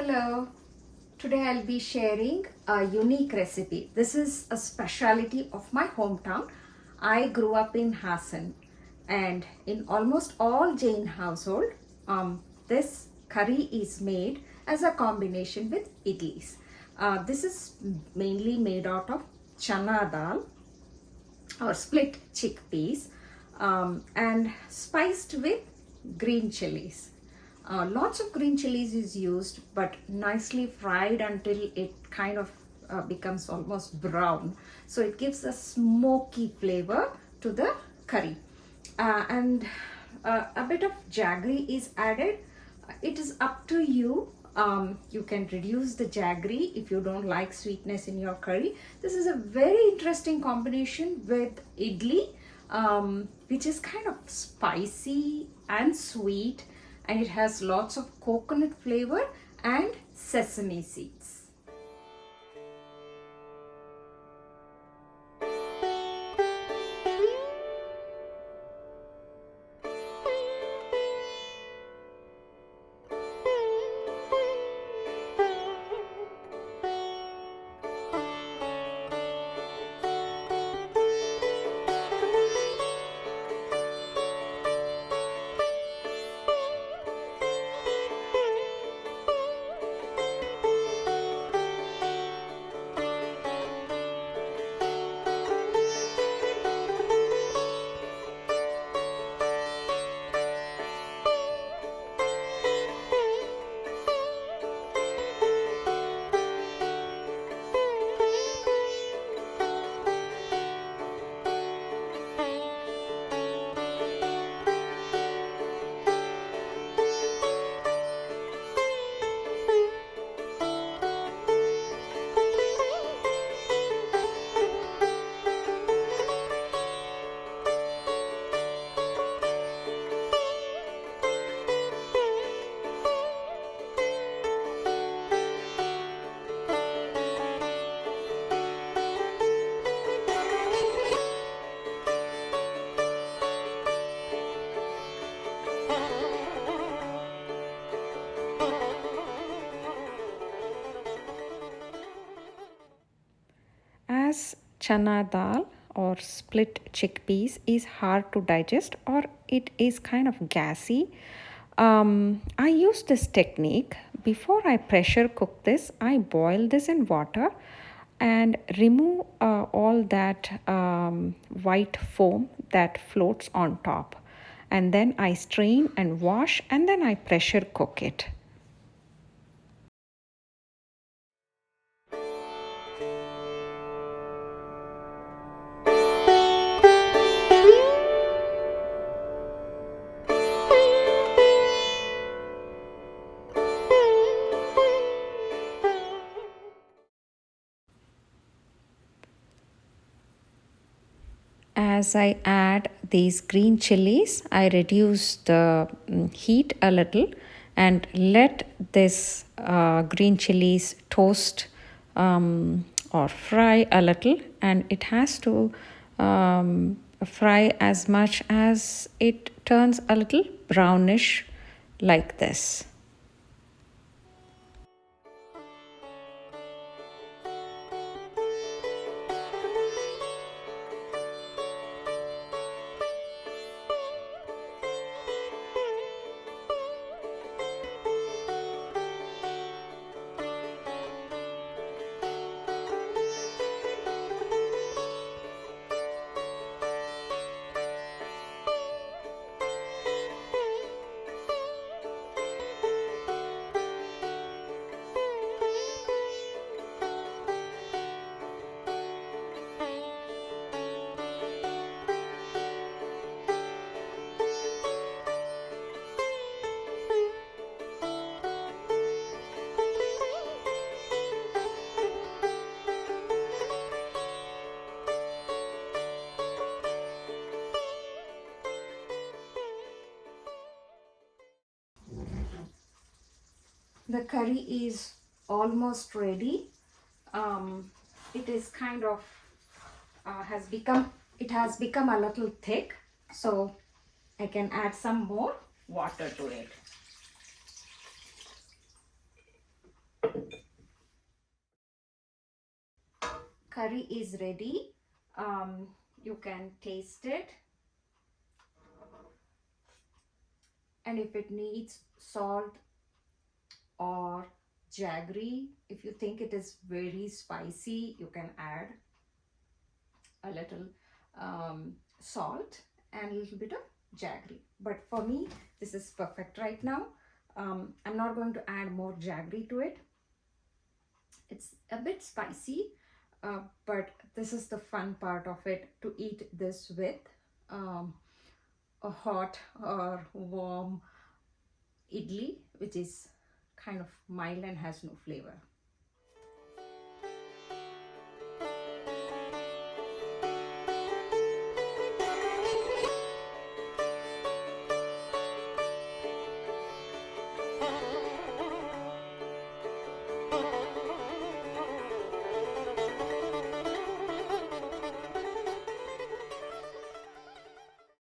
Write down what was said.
Hello, today I'll be sharing a unique recipe. This is a specialty of my hometown. I grew up in Hassan, and in almost all Jain household, this curry is made as a combination with idlis. This is mainly made out of channa dal or split chickpeas and spiced with green chilies. Lots of green chilies is used, but nicely fried until it kind of becomes almost brown. So it gives a smoky flavor to the curry. And a bit of jaggery is added. It is up to you. You can reduce the jaggery if you don't like sweetness in your curry. This is a very interesting combination with idli, which is kind of spicy and sweet, and it has lots of coconut flavor and sesame seeds. As chana dal or split chickpeas is hard to digest or it is kind of gassy, I use this technique. Before I pressure cook this, I boil this in water and remove all that white foam that floats on top. And then I strain and wash and then I pressure cook it. As I add these green chilies, I reduce the heat a little and let this green chilies toast or fry a little, and it has to fry as much as it turns a little brownish like this. The curry is almost ready. It is kind of it has become a little thick, so I can add some more water to it. curry is ready. You can taste it, and if it needs salt or jaggery, if you think it is very spicy, you can add a little salt and a little bit of jaggery. But for me, this is perfect right now. I'm not going to add more jaggery to it. It's a bit spicy, but this is the fun part of it, to eat this with a hot or warm idli, which is kind of mild and has no flavor.